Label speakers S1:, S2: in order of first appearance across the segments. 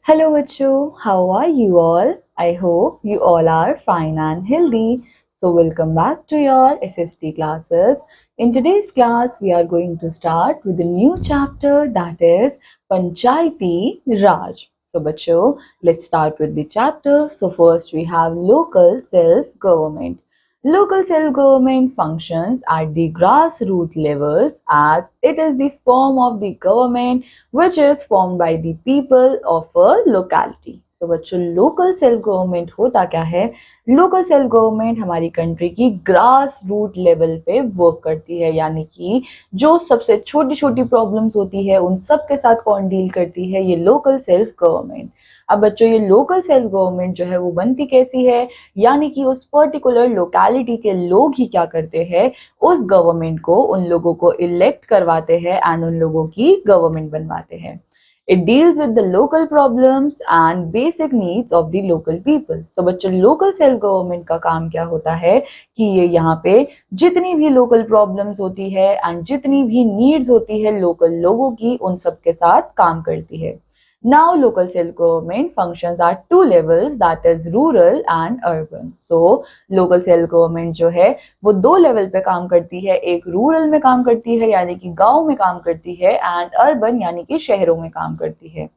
S1: Hello, Achu. How are you all? I hope you all are fine and healthy. So, welcome back to your SST classes. In today's class, we are going to start with a new chapter that is Panchayati Raj. So, Bacho, let's start with the chapter. So, first we have local self-government. Local self-government functions at the grassroots levels as it is the form of the government which is formed by the people of a locality. So बच्चों local self government होता क्या है? Local self government हमारी country की grass root level पे work करती है, यानी कि जो सबसे छोटी छोटी प्रॉब्लम्स होती है उन सब के साथ कौन डील करती है? ये लोकल सेल्फ गवर्नमेंट। अब बच्चों ये लोकल सेल्फ गवर्नमेंट जो है वो बनती कैसी है, यानी कि उस पर्टिकुलर लोकेलिटी के लोग ही क्या करते हैं, उस गवर्नमेंट को उन लोगों को इलेक्ट करवाते हैं एंड उन लोगों की गवर्नमेंट बनवाते हैं। It deals with the local problems and basic needs of the local people. So बच्चों लोकल सेल्फ गवर्नमेंट का काम क्या होता है कि ये यहाँ पे जितनी भी लोकल प्रॉब्लम्स होती है एंड जितनी भी नीड्स होती है लोकल लोगों की, उन सब के साथ काम करती है। Now local self-government functions at two levels, that is rural and urban. So local self-government जो है वो दो लेवल पे काम करती है, एक रूरल में काम करती है यानी कि गांव में काम करती है एंड अर्बन यानी कि शहरों में काम करती है।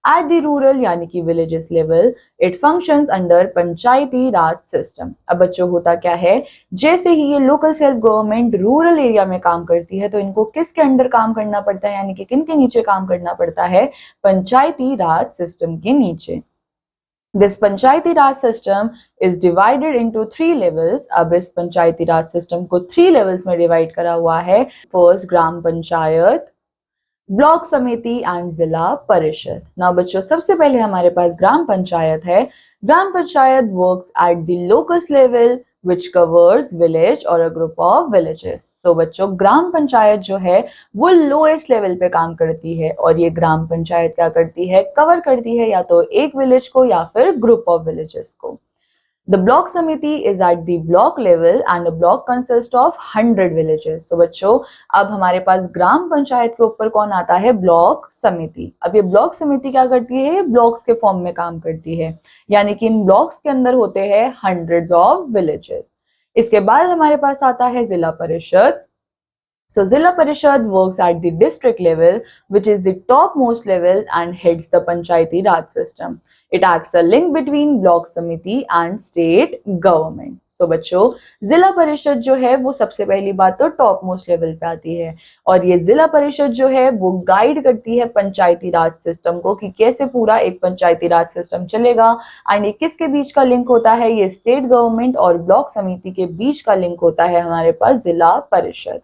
S1: At the rural यानी कि villages level, it functions under Panchayati Raj system. अब बच्चों होता क्या है, जैसे ही ये local self government rural area में काम करती है तो इनको किसके अंडर काम करना पड़ता है, यानी कि किन के नीचे काम करना पड़ता है? पंचायती राज सिस्टम के नीचे। This Panchayati Raj system is divided into three levels. अब इस पंचायती राज सिस्टम को 3 लेवल्स में डिवाइड करा हुआ है। फर्स्ट ग्राम पंचायत, ब्लॉक समिति एंड जिला परिषद। नाउ बच्चों सबसे पहले हमारे पास ग्राम पंचायत है। Gram panchayat works at the local level which covers village or a group of villages. So बच्चों ग्राम पंचायत जो है वो लोएस्ट लेवल पे काम करती है और ये ग्राम पंचायत क्या करती है, कवर करती है या तो एक विलेज को या फिर ग्रुप ऑफ विलेजेस को। The block samiti is at the block level and a block consists of 100 villages. So बच्चों अब हमारे पास ग्राम पंचायत के ऊपर कौन आता है? ब्लॉक समिति। अब ये ब्लॉक समिति क्या करती है? ये ब्लॉक्स के फॉर्म में काम करती है, यानी कि इन ब्लॉक्स के अंदर होते हैं हंड्रेड्स ऑफ विलेजेस। इसके बाद हमारे पास आता है जिला परिषद। So Zilla Parishad works at the district level, which is the topmost level and heads the Panchayati Raj system. It acts a link between block samiti and state government. So बच्चों जिला परिषद जो है वो सबसे पहली बात तो टॉप मोस्ट लेवल पे आती है और ये जिला परिषद जो है वो गाइड करती है पंचायती राज सिस्टम को कि कैसे पूरा एक पंचायती राज सिस्टम चलेगा एंड ये किसके बीच का लिंक होता है? ये स्टेट गवर्नमेंट और ब्लॉक समिति के बीच का लिंक होता है हमारे पास जिला परिषद।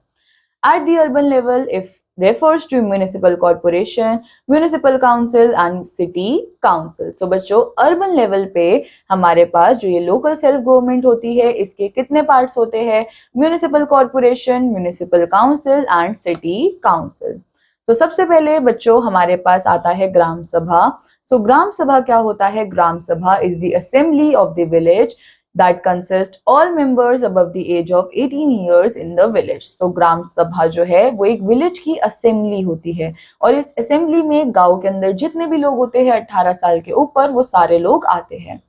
S1: At the urban level, it refers to municipal corporation, municipal council and city council. So बच्चों urban level पे हमारे पास जो ये local self government होती है इसके कितने parts होते हैं? municipal corporation, municipal council and city council. So सबसे पहले बच्चों हमारे पास आता है ग्राम सभा। So ग्राम सभा क्या होता है? ग्राम सभा is the assembly of the village that consist all members above the age of 18 years in the village. So ग्राम सभा जो है वो एक विलेज की असेंबली होती है और इस असेंबली में गांव के अंदर जितने भी लोग होते हैं 18 साल के ऊपर वो सारे लोग आते हैं।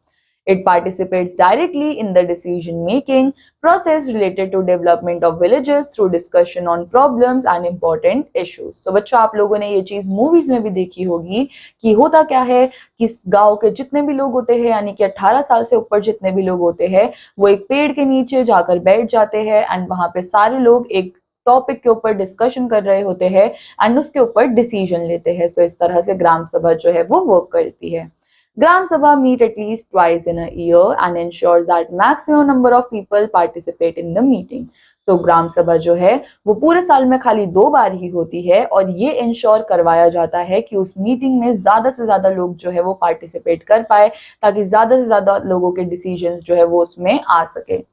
S1: It participates directly in the decision making process related to development of villages through discussion on problems and important issues. So बच्चों आप लोगों ने ये चीज मूवीज में भी देखी होगी कि होता क्या है कि गांव के जितने भी लोग होते हैं यानी कि 18 साल से ऊपर जितने भी लोग होते हैं वो एक पेड़ के नीचे जाकर बैठ जाते हैं एंड वहां पे सारे लोग एक टॉपिक के ऊपर डिस्कशन कर रहे होते हैं एंड उसके ऊपर डिसीजन लेते हैं। सो इस तरह से ग्राम सभा जो है वो वर्क करती है। Gram Sabha meet at least twice in a year and ensures that maximum number of people participate in the meeting. So ग्राम सभा जो है वो पूरे साल में खाली 2 बार ही होती है और ये इंश्योर करवाया जाता है कि उस मीटिंग में ज्यादा से ज्यादा लोग जो है वो पार्टिसिपेट कर पाए ताकि ज्यादा से ज्यादा लोगों के डिसीजंस जो है वो उसमें आ सके।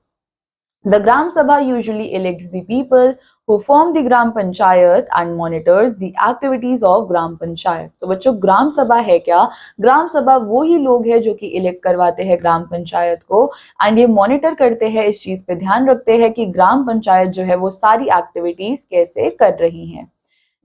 S1: The Gram Sabha usually elects the people who form the Gram Panchayat and monitors the activities of Gram Panchayat. So बच्चों ग्राम सभा है क्या? ग्राम सभा वो ही लोग हैं जो कि इलेक्ट करवाते हैं ग्राम पंचायत को एंड ये मॉनिटर करते हैं, इस चीज पे ध्यान रखते हैं कि ग्राम पंचायत जो है वो सारी एक्टिविटीज कैसे कर रही हैं।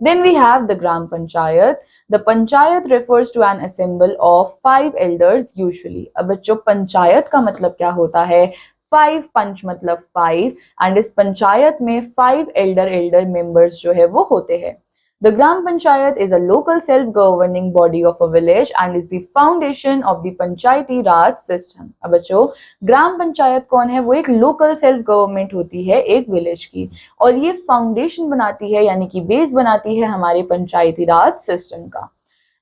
S1: Then we have the Gram Panchayat. The Panchayat refers to an assembly of 5 elders usually. अब बच्चों पंचायत का मतलब क्या होता है? 5 पंच मतलब 5 एंड इस पंचायत में 5 एल्डर मेंबर्स जो है वो होते हैं. The Gram Panchayat is a local self-governing body of a village and is the foundation of the Panchayati Raj system. अब बच्चों ग्राम पंचायत कौन है? वो एक लोकल सेल्फ गवर्नमेंट होती है एक विलेज की और ये फाउंडेशन बनाती है यानी कि बेस बनाती है हमारे पंचायती राज सिस्टम का.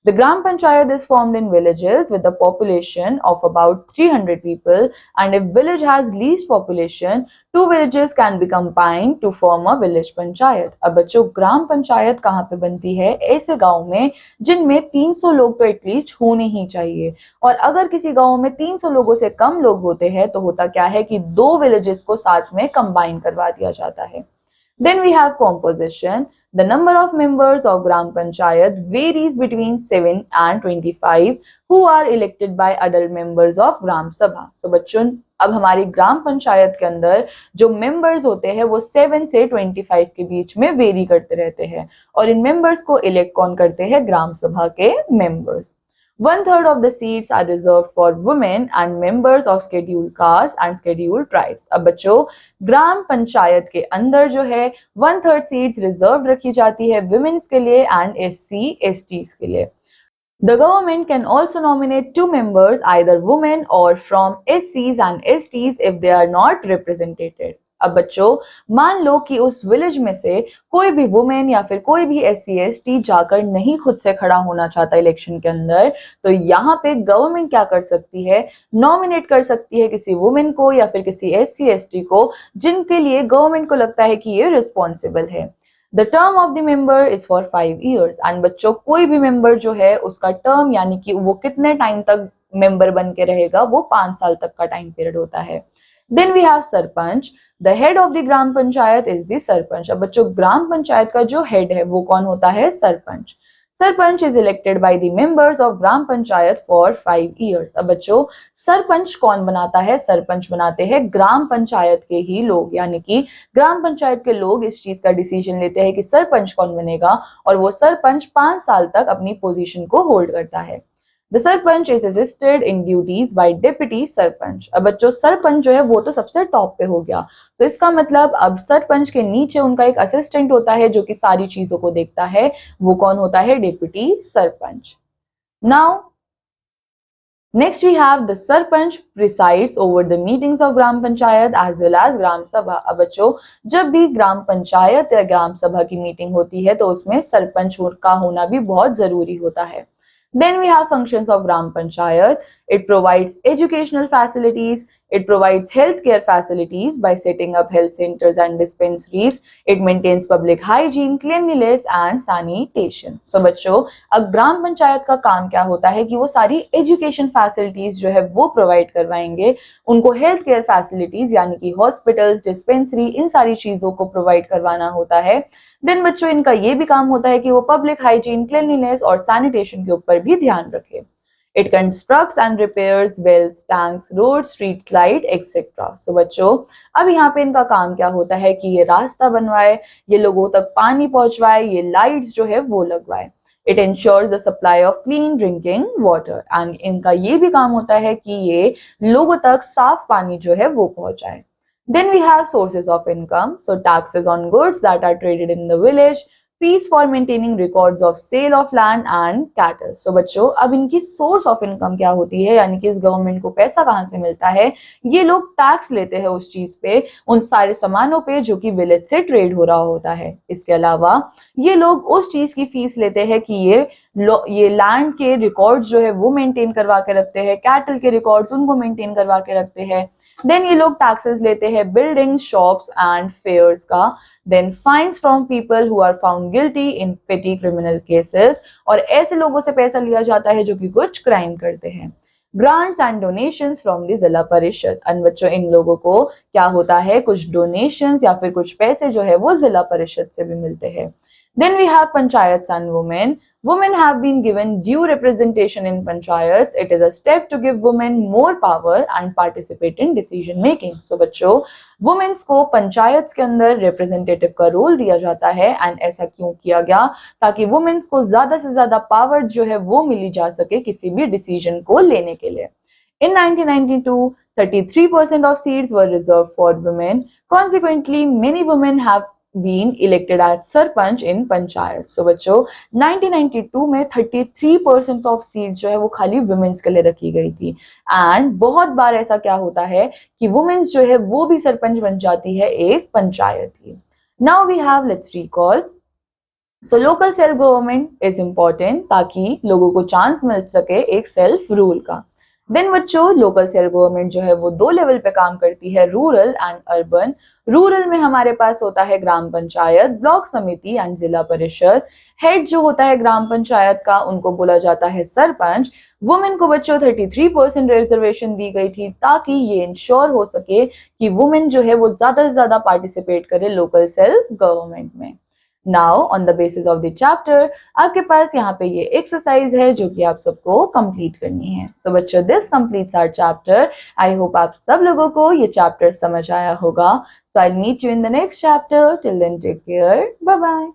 S1: The Gram Panchayat is formed in villages with a population of about 300 people, and if village has least population, 2 villages can be combined to form a village panchayat. अब बच्चों ग्राम पंचायत कहाँ पे बनती है? ऐसे गांव में जिनमें 300 लोग तो एटलीस्ट होने ही चाहिए और अगर किसी गांव में 300 लोगों से कम लोग होते हैं तो होता क्या है कि 2 villages को साथ में कंबाइन करवा दिया जाता है. Then we have composition. The number of members of Gram Panchayat varies between 7 and 25 who are elected by adult members of Gram Sabha. So बच्चों अब हमारी ग्राम पंचायत के अंदर जो मेंबर्स होते हैं वो 7 से 25 के बीच में वेरी करते रहते हैं और इन मेंबर्स को इलेक्ट कौन करते हैं? ग्राम सभा के members. 1/3 of the seats are reserved for women and members of scheduled caste and scheduled tribes. अब बच्चों ग्राम पंचायत के अंदर जो है 1/3 सीट्स रिजर्व रखी जाती है विमेन्स के लिए एंड SC/STs के लिए. The government can also nominate 2 members, either women or from SCs and STs if they are not represented. अब बच्चों मान लो कि उस विलेज में से कोई भी वुमेन या फिर कोई भी SC/ST जाकर नहीं खुद से खड़ा होना चाहता इलेक्शन के अंदर तो यहाँ पे गवर्नमेंट क्या कर सकती है? नॉमिनेट कर सकती है किसी वुमेन को या फिर किसी SC/ST को जिनके लिए गवर्नमेंट को लगता है कि ये रिस्पॉन्सिबल है. The term of the member is for 5 years and बच्चों कोई भी मेंबर जो है उसका टर्म यानी कि वो कितने टाइम तक मेंबर बन के रहेगा वो 5 साल तक का टाइम पीरियड होता है. Then we have sarpanch. The head of the gram panchayat is the sarpanch. अब बच्चों ग्राम पंचायत का जो हेड है वो कौन होता है? Sarpanch. Sarpanch is elected by the members of gram panchayat for 5 years. अब बच्चों सरपंच कौन बनाता है? सरपंच बनाते हैं ग्राम पंचायत के ही लोग यानी कि ग्राम पंचायत के लोग इस चीज का डिसीजन लेते हैं कि सरपंच कौन बनेगा और वो सरपंच 5 साल तक अपनी पोजीशन को होल्ड करता है. The sarpanch is assisted in duties by deputy sarpanch. अब बच्चों सरपंच जो है वो तो सबसे टॉप पे हो गया तो इसका मतलब अब सरपंच के नीचे उनका एक असिस्टेंट होता है जो कि सारी चीजों को देखता है. वो कौन होता है? Deputy sarpanch. Now next we have the sarpanch presides over the meetings of gram panchayat as well as ग्राम सभा. अब बच्चों जब भी ग्राम पंचायत या ग्राम सभा की मीटिंग होती है तो उसमें सरपंच का होना भी बहुत जरूरी होता है. Then we have functions of Gram Panchayat. It provides educational facilities. It provides healthcare facilities by setting up health centers and dispensaries. It maintains public hygiene, cleanliness and sanitation. So बच्चों अब ग्राम पंचायत का काम क्या होता है कि वो सारी एजुकेशन फैसिलिटीज जो है वो प्रोवाइड करवाएंगे. उनको हेल्थ केयर फैसिलिटीज यानी कि हॉस्पिटल्स, डिस्पेंसरी इन सारी चीजों को प्रोवाइड करवाना होता है. देन बच्चों इनका ये भी काम होता है कि वो पब्लिक हाइजीन, क्लीनलीनेस और सैनिटेशन के ऊपर भी ध्यान रखे. It constructs and repairs wells, tanks, road, street light etcetera. So बच्चों अब यहाँ पे इनका काम क्या होता है कि ये रास्ता बनवाए, ये लोगों तक पानी पहुंचवाए, ये लाइट्स जो है वो लगवाए. It ensures the supply of clean drinking water and इनका ये भी काम होता है कि ये लोगों तक साफ पानी जो है वो पहुंचाए. Then we have sources of income. So taxes on goods that are traded in the village, fees for maintaining records of sale of land and cattle. So बच्चों अब इनकी source of income क्या होती है यानी कि इस गवर्नमेंट को पैसा कहाँ से मिलता है? ये लोग टैक्स लेते हैं उस चीज पे, उन सारे सामानों पे जो कि विलेज से ट्रेड हो रहा होता है. इसके अलावा ये लोग उस चीज की फीस लेते हैं कि ये लैंड के रिकॉर्ड्स जो है वो मेंटेन करवा के रखते हैं, कैटल के रिकॉर्ड्स उनको मेंटेन करवा के रखते हैं. देन ये लोग टैक्सेस लेते हैं बिल्डिंग्स, शॉप्स एंड फेयर्स का. Then fines from people who are found guilty in petty criminal cases और ऐसे लोगों से पैसा लिया जाता है जो कि कुछ क्राइम करते हैं. Grants and donations from the जिला परिषद. एंड बच्चों इन लोगों को क्या होता है? कुछ डोनेशंस या फिर कुछ पैसे जो है वो जिला परिषद से भी मिलते हैं. Then we have panchayats and women. Women have been given due representation in panchayats. It is a step to give women more power and participate in decision making. So बच्चों, वुमेन्स को पंचायत के अंदर रिप्रेजेंटेटिव का role दिया जाता है, and ऐसा क्यों किया गया? ताकि वुमेन्स को ज्यादा से ज्यादा पावर जो है वो मिली जा सके किसी भी डिसीजन को लेने के लिए. In 1992, 33% of seats were reserved for women. Consequently, many women have been elected as sarpanch in panchayat. So बच्चों, 1992 में 33% ऑफ सीट जो है वो खाली वुमेन्स के लिए रखी गई थी. एंड बहुत बार ऐसा क्या होता है कि वुमेन्स जो है वो भी सरपंच बन जाती है एक पंचायत की. Now we have, let's recall. So local self government is important ताकि लोगों को चांस मिल सके एक सेल्फ रूल का. देन बच्चों, लोकल सेल्फ गवर्नमेंट जो है वो दो लेवल पे काम करती है, रूरल एंड अर्बन. रूरल में हमारे पास होता है ग्राम पंचायत, ब्लॉक समिति एंड जिला परिषद. हेड जो होता है ग्राम पंचायत का उनको बोला जाता है सरपंच. वुमेन को बच्चों 33% रिजर्वेशन दी गई थी ताकि ये इंश्योर हो सके कि वुमेन जो है वो ज्यादा से ज्यादा पार्टिसिपेट करे लोकल सेल्फ गवर्नमेंट में. Now on the basis of the chapter, आपके पास यहाँ पे ये एक्सरसाइज है जो कि आप सबको कंप्लीट करनी है. सो बच्चों, this completes our chapter. I hope आप सब लोगों को ये चैप्टर समझ आया होगा. So I meet you in the next chapter. Till then take care. Bye bye.